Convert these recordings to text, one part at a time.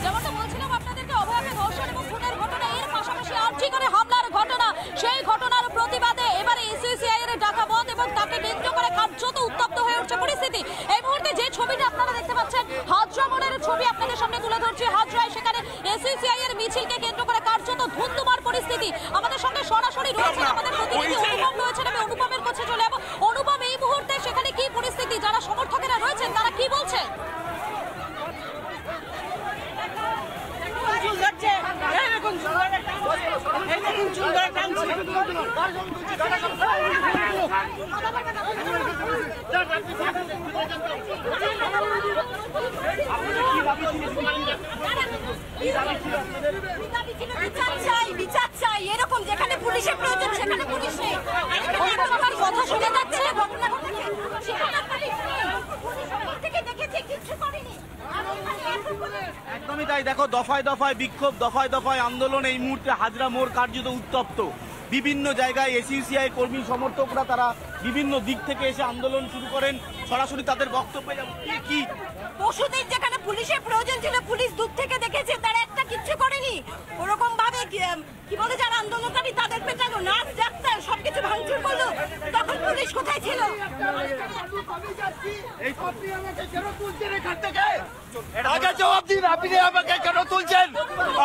যেমনটা বলছিলাম আপনাদেরকে, অভয়াকে ধর্ষণ এবং খুনের ঘটনা, এর পাশাপাশি আর্জি করে হামলার ঘটনা, সেই ঘটনার প্রতিবাদে এবারে এসইউসিআই এর ডাকা বন্ধ এবং তাকে কেন্দ্র করে কার্যত উত্তপ্ত হয়ে উঠছে পরিস্থিতি। এই মুহূর্তে যে ছবিটা আপনারা দেখতে পাচ্ছেন, হাজরা মোড়ের ছবি আপনাদের সামনে তুলে ধরছি। হাজরায় সেখানে এসইউসিআই এর মিছিলকে কেন্দ্র করে কার্যত ধুন্ধুমার পরিস্থিতি। আমাদের সঙ্গে সরাসরি রয়েছেন আমাদের প্রতিনিধি অনুপম রয়েছেন, আমি অনুপমের কাছে চলে যাবো। অনুপম, এই মুহূর্তে সেখানে কি পরিস্থিতি, যারা সমর্থকেরা রয়েছেন তারা কি বলছে? বিচার চাই, এরকম যেখানে পুলিশের প্রয়োজন সেখানে পুলিশ নেই। কথা শোনা যাচ্ছে, ঘটনা ঘটেছে কিছু করেনি। একদমই তাই। দেখো, দফায় দফায় বিক্ষোভ, দফায় দফায় আন্দোলন। এই মুহূর্তে হাজরা মোড় কার্যত উত্তপ্ত। বিভিন্ন জায়গায় এসইউসিআই কর্মী সমর্থকরা তারা বিভিন্ন দিক থেকে এসে আন্দোলন শুরু করেন। সরাসরি তাদের বক্তব্যে কি পশুদের যেখানে পুলিশের প্রয়োজন ছিল, পুলিশ দূর থেকে দেখেছে, তারা একটা কিচ্ছু করেনি। ওরকম ভাবে কি বলে যারা আন্দোলনকারী তাদের পেটানো, নাচ যাত্রা সবকিছু ভাঙচুর করলো, তখন পুলিশ কোথায় ছিল? আগে জবাব দিন, আপনি আমাকে কেন তুলছেন?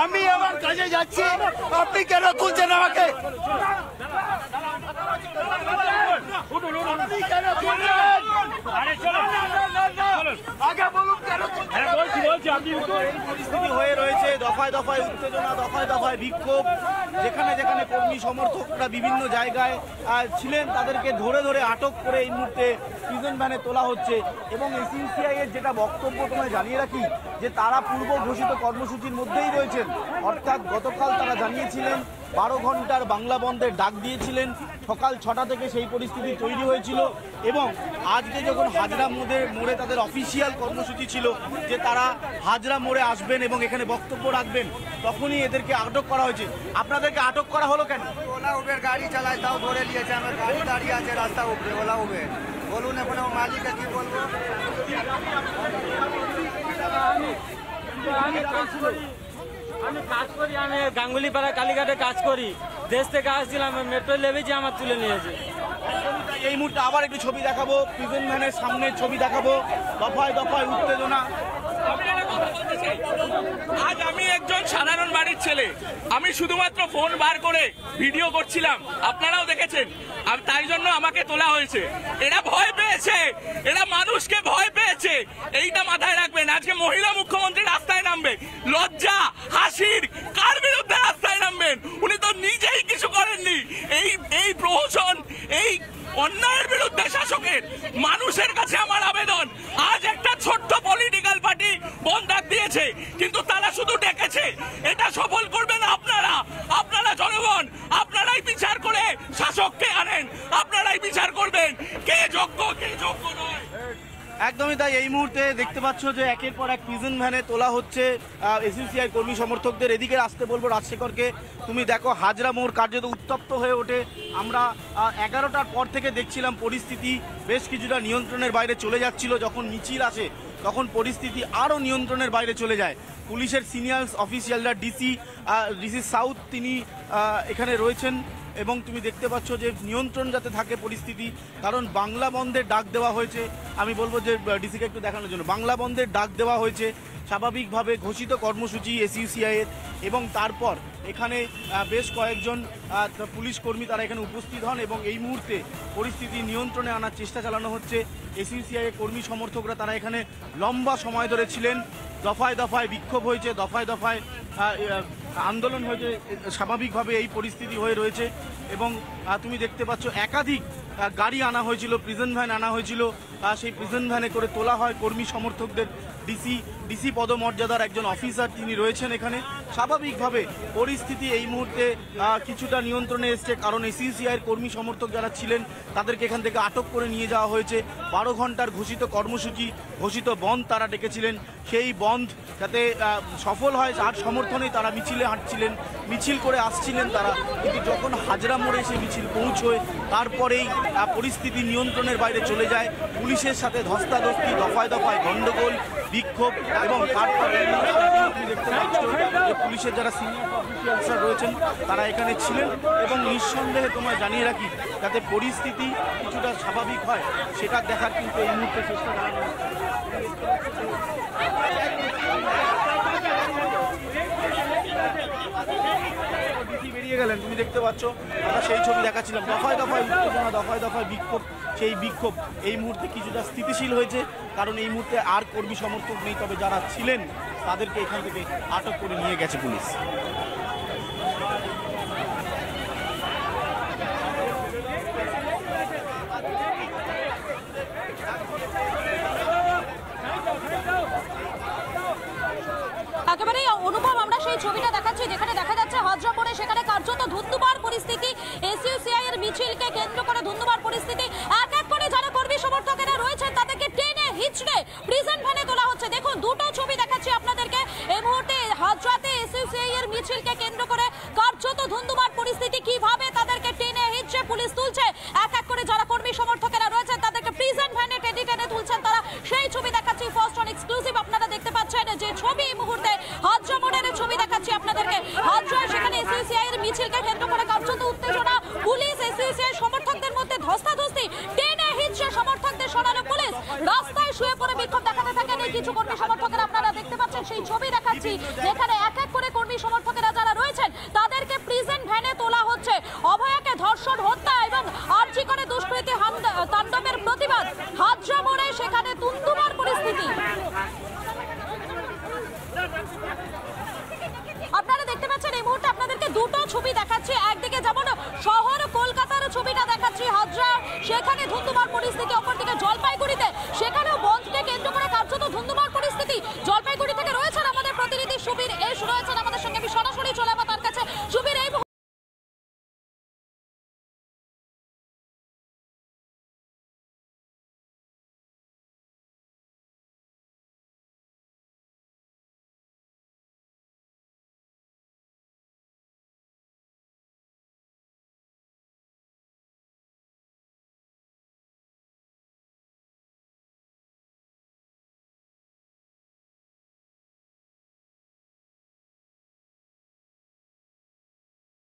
আমি আমার কাজে যাচ্ছি, আপনি কেন তুলছেন আমাকে? আগে বলুন কেন পরিস্থিতি হয়ে রয়েছে। দফায় দফায় উত্তেজনা, দফায় দফায় বিক্ষোভ। যেখানে যেখানে কর্মী সমর্থকরা বিভিন্ন জায়গায় ছিলেন তাদেরকে ধরে ধরে আটক করে এই মুহূর্তে প্রিজন ভ্যানে তোলা হচ্ছে। এবং এসইউসিআই এর যেটা বক্তব্য তোমায় জানিয়ে রাখি, যে তারা পূর্ব ঘোষিত কর্মসূচির মধ্যেই রয়েছেন। অর্থাৎ গতকাল তারা জানিয়েছিলেন 12 ঘন্টার বাংলা বন্ধের ডাক দিয়েছিলেন। সকাল 6টা থেকে সেই পরিস্থিতি তৈরি হয়েছিল এবং আজকে যখন হাজরা মোড়ে তাদের অফিসিয়াল কর্মসূচি ছিল যে তারা হাজরা মোড়ে আসবেন এবং এখানে বক্তব্য রাখবেন, তখনই এদেরকে আটক করা হয়েছে। আপনাদেরকে আটক করা হলো কেন? ওলা উবের গাড়ি চালায়, তাও ধরে নিয়েছে। আমার গাড়ি দাঁড়িয়ে আছে রাস্তা উপরে, ওলা উবের। বলুন এখন মালিককে কি বলবো? আমি কাজ করি, আমি গাঙ্গুলিপাড়া কালীঘাটে কাজ করি। দেশ থেকে আসছিলাম, মেট্রো লেভেজে আমার তুলে নিয়েছে। এই মুহূর্তে আবার একটু ছবি দেখাবো, প্রিজন ভ্যানের সামনে ছবি দেখাবো। দফায় দফায় উত্তেজনা। আজ আমি একজন সাধারণ বাড়ির ছেলে, আমি শুধুমাত্র ফোন বার করে ভিডিও করছিলাম, আপনারাও দেখেছেন। আর তাই জন্য আমাকে তোলা হয়েছে। এরা ভয় পেয়েছে, এরা মানুষকে ভয় পেয়েছে, এইটা মাথায় রাখবেন। আজকে মহিলা মুখ্যমন্ত্রী রাস্তায় নামবে, লজ্জা হাসির কার বিরুদ্ধে রাস্তায় নামবেন? উনি তো নিজেই কিছু করেননি। এই প্রহসন, এই অন্যায়ের বিরুদ্ধে শাসকের মানুষের কাছে আমার আবেদন, আজ একটা ছোট্ট পলিটিক্যাল পার্টি বন্ধ দিয়েছে, কিন্তু তারা শুধু ডেকেছে। এটা সফল করবেন আপনারা জনগণ। আপনারাই বিচার করে শাসককে আনেন, আপনারাই বিচার করবেন কে যোগ্য কে যোগ্য নয়। একদমই তাই। এই মুহূর্তে দেখতে পাচ্ছ যে একের পর এক প্রিজন ভ্যানে তোলা হচ্ছে এসইউসিআই কর্মী সমর্থকদের। এদিকে আসতে বলবো রাজশেখরকে। তুমি দেখো, হাজরা মোড় কার্যত উত্তপ্ত হয়ে ওঠে। আমরা 11টার পর থেকে দেখছিলাম পরিস্থিতি বেশ কিছুটা নিয়ন্ত্রণের বাইরে চলে যাচ্ছিল। যখন মিছিল আসে তখন পরিস্থিতি আরও নিয়ন্ত্রণের বাইরে চলে যায়। পুলিশের সিনিয়র অফিসিয়ালরা ডিসি সাউথ তিনি এখানে রয়েছেন এবং তুমি দেখতে পাচ্ছ যে নিয়ন্ত্রণ যাতে থাকে পরিস্থিতি, কারণ বাংলা বন্ধের ডাক দেওয়া হয়েছে। আমি বলবো যে ডিসিকে একটু দেখানোর জন্য, বাংলা বন্ধের ডাক দেওয়া হয়েছে স্বাভাবিকভাবে ঘোষিত কর্মসূচি এসইউসিআইয়ের। এবং তারপর এখানে বেশ কয়েকজন পুলিশ কর্মী তারা এখানে উপস্থিত হন এবং এই মুহূর্তে পরিস্থিতি নিয়ন্ত্রণে আনার চেষ্টা চালানো হচ্ছে। এসইউসিআইয়ের কর্মী সমর্থকরা তারা এখানে লম্বা সময় ধরে ছিলেন। দফায় দফায় বিক্ষোভ হয়েছে, দফায় দফায় আন্দোলন হয়েছে। স্বাভাবিকভাবে এই পরিস্থিতি হয়ে রয়েছে এবং তুমি দেখতে পাচ্ছ একাধিক গাড়ি আনা হয়েছিল, প্রিজন ভ্যান আনা হয়েছিল। সেই প্রিজন ভ্যানে করে তোলা হয় কর্মী সমর্থকদের। ডিসি পদমর্যাদার একজন অফিসার তিনি রয়েছেন এখানে। স্বাভাবিকভাবে পরিস্থিতি এই মুহূর্তে কিছুটা নিয়ন্ত্রণে এসছে, কারণ এসইউসিআইয়ের কর্মী সমর্থক যারা ছিলেন তাদেরকে এখান থেকে আটক করে নিয়ে যাওয়া হয়েছে। 12 ঘন্টার ঘোষিত কর্মসূচি, ঘোষিত বন্ধ তারা ডেকেছিলেন। সেই বন্ধ যাতে সফল হয় তার সমর্থনেই তারা মিছিলে হাঁটছিলেন, মিছিল করে আসছিলেন তারা। কিন্তু যখন হাজরা মোড়ে এসে মিছিল পৌঁছয় তারপরেই পরিস্থিতি নিয়ন্ত্রণের বাইরে চলে যায়। পুলিশের সাথে ধস্তাধস্তি, দফায় দফায় গণ্ডগোল, বিক্ষোভ এবং তারপরে তুমি দেখতে পাচ্ছ যে পুলিশের যারা সিনিয়র অফিসিয়ালসরা রয়েছেন তারা এখানে ছিলেন এবং নিঃসন্দেহে তোমায় জানিয়ে রাখি যাতে পরিস্থিতি কিছুটা স্বাভাবিক হয় সেটা দেখার কিন্তু এই মুহূর্তে চেষ্টা করা বেরিয়ে গেলেন। তুমি দেখতে পাচ্ছ আমরা সেই ছবি দেখাচ্ছিলাম, দফায় দফায় উত্তেজনা, দফায় দফায় বিক্ষোভ। সেই বিক্ষোভ এই মুহূর্তে কিছুটা স্থিতিশীল হয়েছে, কারণ এই মুহূর্তে আর কর্মী সমর্থক নেই। তবে যারা ছিলেন তাদেরকে এখান থেকে আটক করে নিয়ে গেছে পুলিশ। একেবারেই অনুভব, আমরা সেই ছবিটা দেখাচ্ছি যেখানে দেখা যাচ্ছে হাজরা মোড়ে সেখানে কার্যত ধুন্ধুমার পরিস্থিতি। এসইউসিআই এর মিছিলকে কেন্দ্র করে ধুন্ধুমার পরিস্থিতি। এক এক করে যারা কর্মী সমর্থকেরা রয়েছেন তাদেরকে টেনে হিচড়ে প্রিজন ভ্যানে তোলা হচ্ছে। দেখুন দুটো ছবি দেখাচ্ছি আপনাদেরকে। এই মুহূর্তে হাজরাতে এসইউসিআই এর মিছিলকে কেন্দ্র করে কার্যত ধুন্ধুমার পরিস্থিতি, কিভাবে তাদেরকে টেনে হিচড়ে পুলিশ তুলছে। এক এক করে যারা কর্মী সমর্থকেরা রয়েছেন তাদেরকে প্রিজন ভ্যানে টেনে টেনে তুলছেন তারা। সেই ছবি দেখাচ্ছি ফার্স্ট অন এক্সক্লুসিভ। আপনারা দেখতে পাচ্ছেন যে ছবি এই মুহূর্তে হাজরা মোড়ের ছবি দেখাচ্ছি আপনাদেরকে। হাজরায় সেখানে এসইউসিআই এর মিছিলকে কেন্দ্র করে কার্যত উত্তেজনা। পুলিশ এসইউসিআই সমর্থকদের মধ্যে ধস্তাধস্তি, টেনে হিচড়ে সমর্থকদের সরানো পুলিশ। রাস্তায় শুয়ে পড়ে বিক্ষোভ দেখাতে থাকেন এই কিছু কর্মী সমর্থকেরা। আপনারা দেখতে পাচ্ছেন সেই ছবি দেখাচ্ছি যেখানে এক এক করে কর্মী সমর্থকেরা যারা রয়েছেন তাদেরকে প্রিজন ভ্যানে তোলা হচ্ছে। অভয়াকে ধর্ষণ, হত্যা এবং আরজি করে দুষ্কৃতী তাণ্ডবের প্রতিবাদ। হাজরা মোড়ে সেখানে ধুন্ধুমার পরিস্থিতি। আপনারা দেখতে পাচ্ছেন এই মুহূর্তে আপনাদেরকে দুটো ছবি দেখাচ্ছি। একদিকে যেমন শহর কলকাতার ছবিটা দেখাচ্ছি হাজরা, সেখানে ধুন্ধুমার পরিস্থিতি।